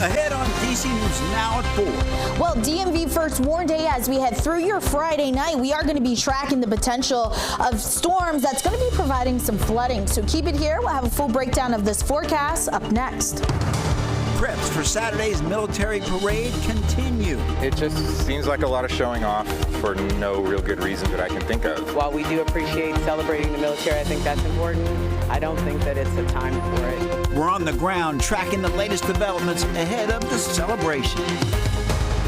Ahead on DC News Now at 4. Well, DMV First Warn Day as we head through your Friday night. We are going to be tracking the potential of storms that's going to be providing some flooding. So keep it here. We'll have a full breakdown of this forecast up next. Preps for Saturday's military parade continue. It just seems like a lot of showing off for no real good reason that I can think of. While we do appreciate celebrating the military, I think that's important. I don't think that it's a time for it. We're on the ground tracking the latest developments ahead of the celebration.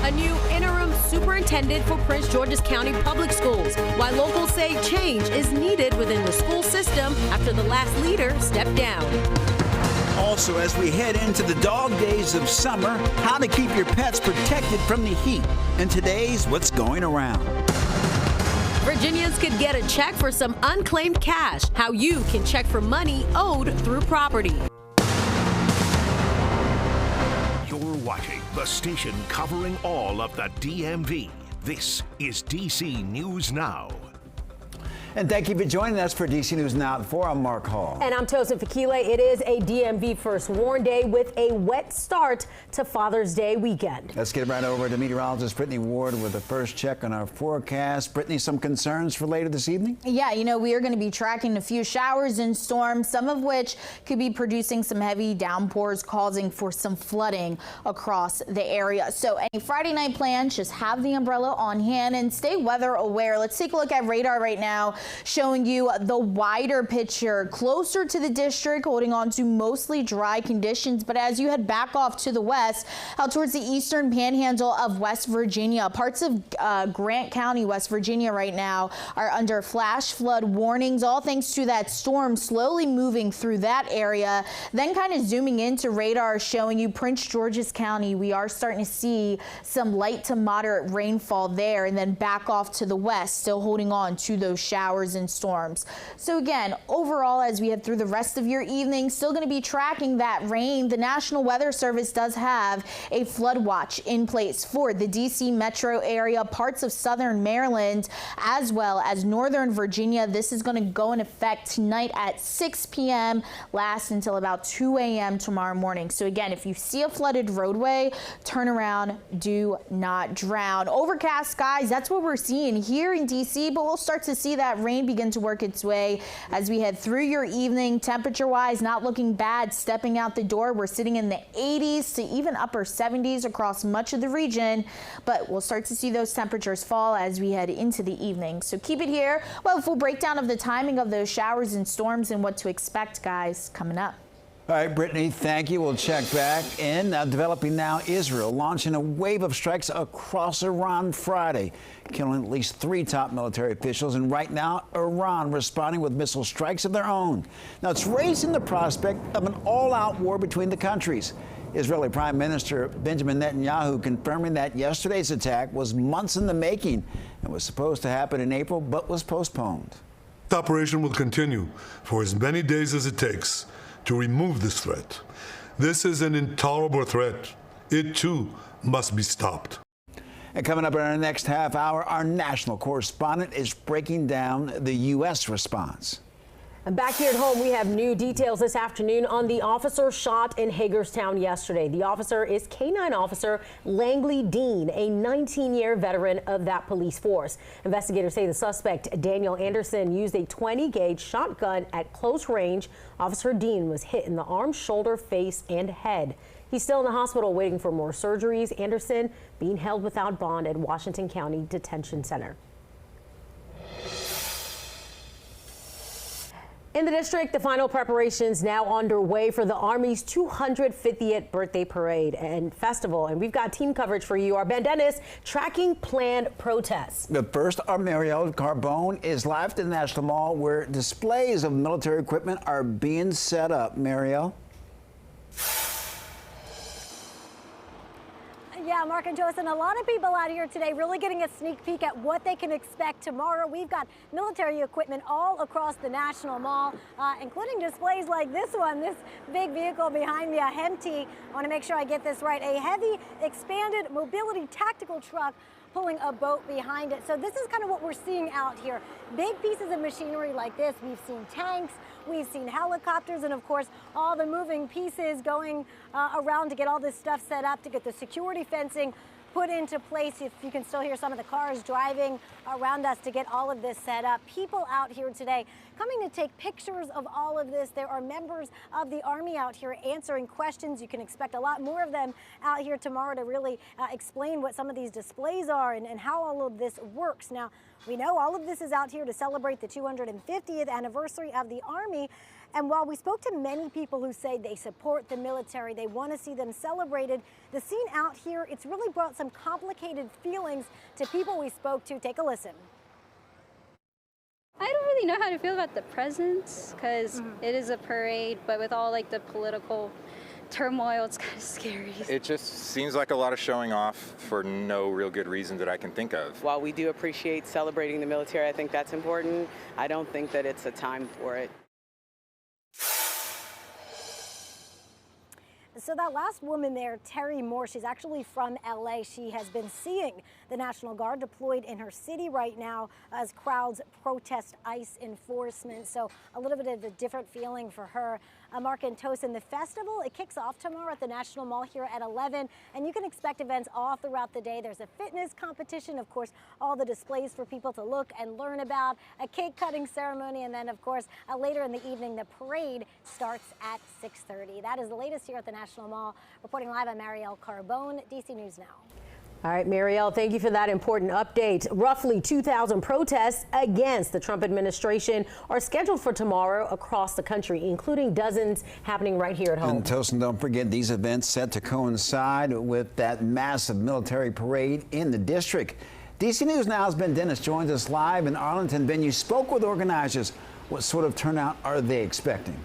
A new interim superintendent for Prince George's County Public Schools, while locals say change is needed within the school system after the last leader stepped down. Also, as we head into the dog days of summer, how to keep your pets protected from the heat. And today's What's Going Around. Virginians could get a check for some unclaimed cash. How you can check for money owed through property. You're watching the station covering all of the DMV. This is DC News Now. And thank you for joining us for DC News Now at 4. I'm Mark Hall. And I'm Tosin Fakile. It is a DMV First Warn Day with a wet start to Father's Day weekend. Let's get right over to meteorologist Brittany Ward with the first check on our forecast. Brittany, some concerns for later this evening? Yeah, you know, we are going to be tracking a few showers and storms, some of which could be producing some heavy downpours, causing for some flooding across the area. So any Friday night plans, just have the umbrella on hand and stay weather aware. Let's take a look at radar right now, showing you the wider picture closer to the district, holding on to mostly dry conditions. But as you head back off to the west, out towards the eastern panhandle of West Virginia, parts of Grant County, West Virginia right now are under flash flood warnings, all thanks to that storm slowly moving through that area. Then kind of zooming into radar, showing you Prince George's County. We are starting to see some light to moderate rainfall there, and then back off to the west, still holding on to those showers and storms. So again, overall, as we head through the rest of your evening, still going to be tracking that rain. The National Weather Service does have a flood watch in place for the DC metro area, parts of southern Maryland, as well as northern Virginia. This is going to go in effect tonight at 6 p.m., last until about 2 a.m. tomorrow morning. So again, if you see a flooded roadway, turn around, do not drown. Overcast skies, that's what we're seeing here in DC, but we'll start to see that rain begin to work its way as we head through your evening. Temperature wise, not looking bad. Stepping out the door, we're sitting in the 80s to even upper 70s across much of the region, but we'll start to see those temperatures fall as we head into the evening. So keep it here. Well, a full breakdown of the timing of those showers and storms and what to expect, guys, coming up. All right, Brittany, thank you. We'll check back in. Developing now, Israel launching a wave of strikes across Iran Friday, killing at least 3 top military officials. And right now, Iran responding with missile strikes of their own. Now, it's raising the prospect of an all-out war between the countries. Israeli Prime Minister Benjamin Netanyahu confirming that yesterday's attack was months in the making and was supposed to happen in April, but was postponed. The operation will continue for as many days as it takes to remove this threat. This is an intolerable threat. It, too, must be stopped. And coming up in our next half hour, our national correspondent is breaking down the U.S. response. And back here at home, we have new details this afternoon on the officer shot in Hagerstown yesterday. The officer is K-9 Officer Langley Dean, a 19-year veteran of that police force. Investigators say the suspect, Daniel Anderson, used a 20-gauge shotgun at close range. Officer Dean was hit in the arm, shoulder, face, and head. He's still in the hospital waiting for more surgeries. Anderson being held without bond at Washington County Detention Center. In the district, the final preparations now underway for the Army's 250th birthday parade and festival. And we've got team coverage for you. Our Ben Dennis tracking planned protests. But first, our Marielle Carbone is live at the National Mall where displays of military equipment are being set up. Marielle? Yeah, Mark and Tosin, a lot of people out here today really getting a sneak peek at what they can expect tomorrow. We've got military equipment all across the National Mall, including displays like this one, this big vehicle behind me, a HEMTT. I want to make sure I get this right. A heavy expanded mobility tactical truck pulling a boat behind it. So this is kind of what we're seeing out here. Big pieces of machinery like this. We've seen tanks, we've seen helicopters, and of course, all the moving pieces going around to get all this stuff set up, to get the security fencing put into place. If you can still hear some of the cars driving around us to get all of this set up. People out here today coming to take pictures of all of this. There are members of the Army out here answering questions. You can expect a lot more of them out here tomorrow to really explain what some of these displays are and how all of this works. Now, we know all of this is out here to celebrate the 250th anniversary of the Army. And while we spoke to many people who say they support the military, they want to see them celebrated, the scene out here, it's really brought some complicated feelings to people we spoke to. Take a listen. I don't really know how to feel about the presents because it is a parade, but with all like the political turmoil, it's kind of scary. It just seems like a lot of showing off for no real good reason that I can think of. While we do appreciate celebrating the military, I think that's important. I don't think that it's a time for it. So that last woman there, Terry Moore, she's actually from LA. She has been seeing the National Guard deployed in her city right now as crowds protest ICE enforcement. So a little bit of a different feeling for her. Mark and Tosin, the festival, it kicks off tomorrow at the National Mall here at 11, and you can expect events all throughout the day. There's a fitness competition, of course, all the displays for people to look and learn about, a cake cutting ceremony, and then, of course, later in the evening, the parade starts at 6:30. That is the latest here at the National Mall. Reporting live, I'm Marielle Carbone, DC News Now. All right, Marielle, thank you for that important update. Roughly 2,000 protests against the Trump administration are scheduled for tomorrow across the country, including dozens happening right here at home. And Tosin, don't forget these events set to coincide with that massive military parade in the district. DC News Now's Ben Dennis joins us live in Arlington. Ben, you spoke with organizers. What sort of turnout are they expecting?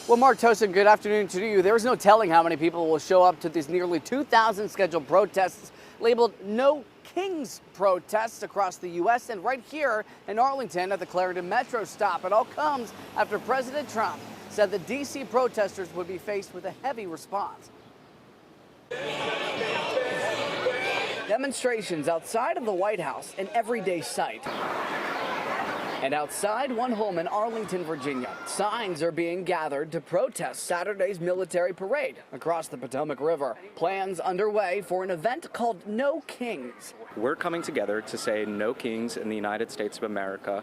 Well, Mark, Tosin, good afternoon to you. There's no telling how many people will show up to these nearly 2,000 scheduled protests labeled No Kings protests across the U.S. and right here in Arlington at the Clarendon Metro stop. It all comes after President Trump said the D.C. protesters would be faced with a heavy response. Demonstrations outside of the White House, an everyday sight. And outside one home in Arlington, Virginia, signs are being gathered to protest Saturday's military parade across the Potomac River. Plans underway for an event called No Kings. We're coming together to say no kings in the United States of America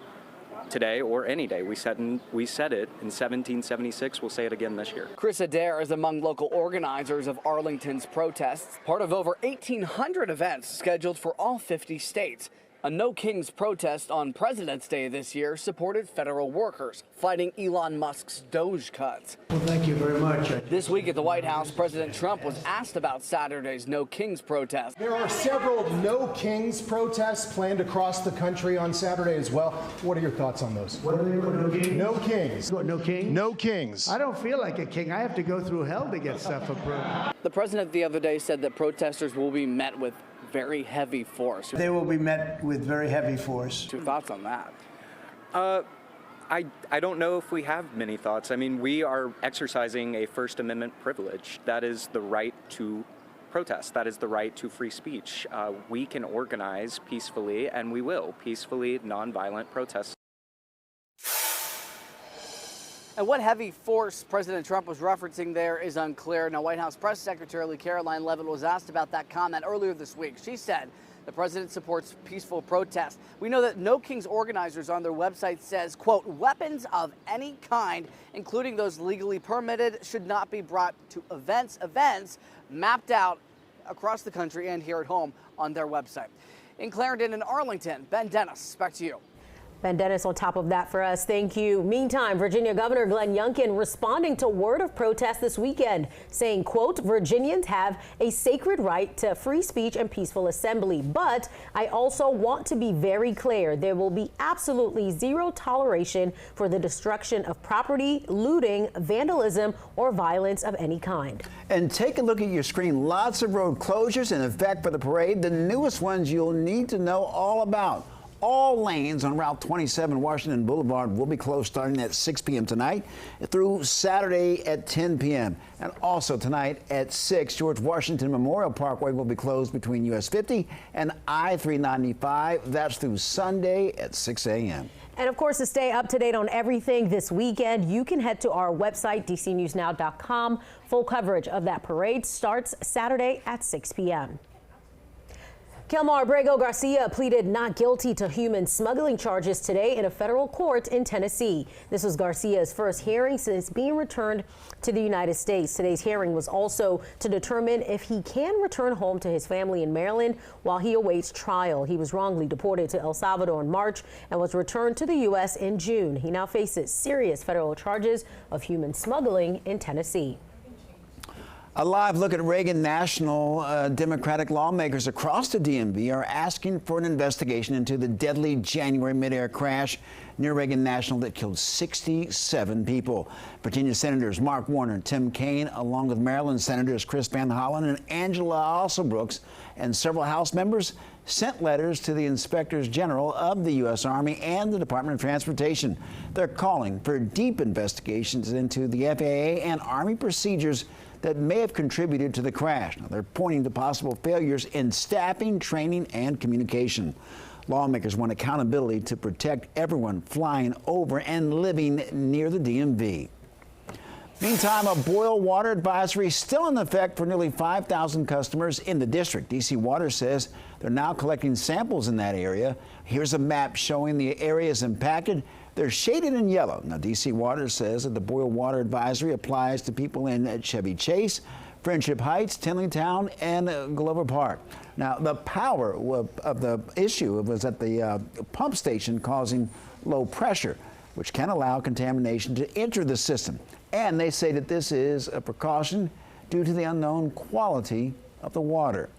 today or any day. We said it in 1776. We'll say it again this year. Chris Midair is among local organizers of Arlington's protests, part of over 1,800 events scheduled for all 50 states. A No Kings protest on President's Day this year supported federal workers fighting Elon Musk's Doge cuts. Well, thank you very much. This week at the White House, President Trump was asked about Saturday's No Kings protest. There are several No Kings protests planned across the country on Saturday as well. What are your thoughts on those? What are they? No Kings? No Kings. What, no Kings? No Kings. I don't feel like a king. I have to go through hell to get stuff approved. The president the other day said that protesters will be met with very heavy force. They will be met with very heavy force. Your thoughts on that? I don't know if we have many thoughts. I mean, we are exercising a First Amendment privilege. That is the right to protest. That is the right to free speech. We can organize peacefully, and we will peacefully, nonviolent protest. And what heavy force President Trump was referencing there is unclear. Now, White House Press Secretary Caroline Leavitt was asked about that comment earlier this week. She said the president supports peaceful protest. We know that No Kings organizers on their website says, quote, weapons of any kind, including those legally permitted, should not be brought to events mapped out across the country and here at home on their website. In Clarendon and Arlington, Ben Dennis, back to you. Ben Dennis on top of that for us. Thank you. Meantime, Virginia Governor Glenn Youngkin responding to word of protest this weekend, saying, quote, Virginians have a sacred right to free speech and peaceful assembly. But I also want to be very clear. There will be absolutely zero toleration for the destruction of property, looting, vandalism, or violence of any kind. And take a look at your screen. Lots of road closures in effect for the parade. The newest ones you'll need to know all about. All lanes on Route 27 Washington Boulevard will be closed starting at 6 p.m. tonight through Saturday at 10 p.m. And also tonight at 6, George Washington Memorial Parkway will be closed between US 50 and I-395. That's through Sunday at 6 a.m. And of course, to stay up to date on everything this weekend, you can head to our website, dcnewsnow.com. Full coverage of that parade starts Saturday at 6 p.m. Kelmar Abrego Garcia pleaded not guilty to human smuggling charges today in a federal court in Tennessee. This was Garcia's first hearing since being returned to the United States. Today's hearing was also to determine if he can return home to his family in Maryland while he awaits trial. He was wrongly deported to El Salvador in March and was returned to the U.S. in June. He now faces serious federal charges of human smuggling in Tennessee. A live look at Reagan National. Democratic lawmakers across the DMV are asking for an investigation into the deadly January Midair crash near Reagan National that killed 67 people. Virginia Senators Mark Warner and Tim Kaine, along with Maryland Senators Chris Van Hollen and Angela Alsobrooks, and several House members, sent letters to the Inspectors General of the U.S. Army and the Department of Transportation. They're calling for deep investigations into the FAA and Army procedures that may have contributed to the crash. Now, they're pointing to possible failures in staffing, training, and communication. Lawmakers want accountability to protect everyone flying over and living near the DMV. Meantime, a boil water advisory is still in effect for nearly 5,000 customers in the district. DC Water says they're now collecting samples in that area. Here's a map showing the areas impacted. They're shaded in yellow. Now, DC Water says that the boil water advisory applies to people in Chevy Chase, Friendship Heights, Tinleytown, and Glover Park. Now, the power of the issue was at the pump station, causing low pressure, which can allow contamination to enter the system. And they say that this is a precaution due to the unknown quality of the water.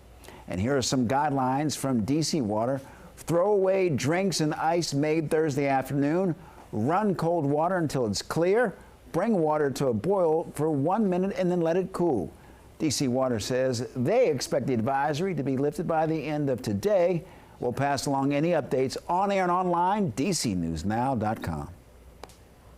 And here are some guidelines from DC Water. Throw away drinks and ice made Thursday afternoon. Run cold water until it's clear. Bring water to a boil for 1 minute and then let it cool. DC Water says they expect the advisory to be lifted by the end of today. We'll pass along any updates on air and online, dcnewsnow.com.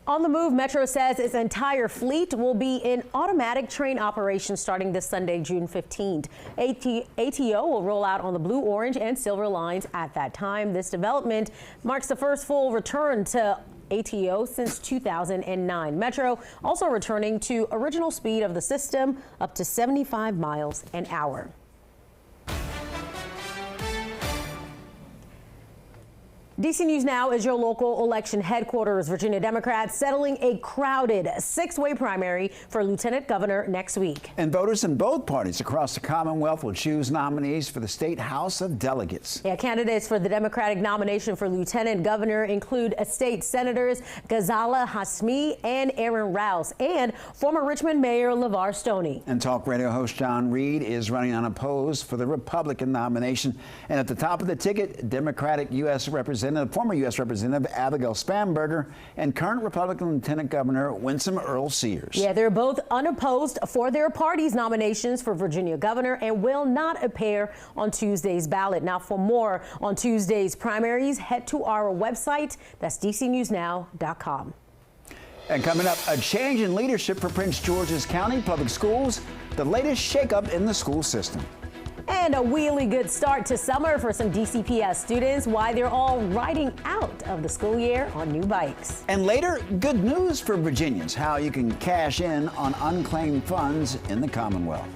On the move, Metro says its entire fleet will be in automatic train operation starting this Sunday, June 15th. ATO will roll out on the blue, orange, and silver lines at that time. This development marks the first full return to ATO since 2009. Metro also returning to original speed of the system, up to 75 miles an hour. DC News Now is your local election headquarters. Virginia Democrats settling a crowded 6-way primary for lieutenant governor next week. And voters in both parties across the Commonwealth will choose nominees for the State House of Delegates. Yeah, candidates for the Democratic nomination for lieutenant governor include state senators Ghazala Hasmi and Aaron Rouse, and former Richmond Mayor LeVar Stoney. And talk radio host John Reed is running unopposed for the Republican nomination. And at the top of the ticket, Democratic U.S. former U.S. Representative Abigail Spanberger and current Republican Lieutenant Governor Winsome Earl Sears. Yeah, they're both unopposed for their party's nominations for Virginia governor and will not appear on Tuesday's ballot. Now, for more on Tuesday's primaries, head to our website. That's dcnewsnow.com. And coming up, a change in leadership for Prince George's County Public Schools, the latest shakeup in the school system. And a really good start to summer for some DCPS students, why they're all riding out of the school year on new bikes. And later, good news for Virginians, how you can cash in on unclaimed funds in the Commonwealth.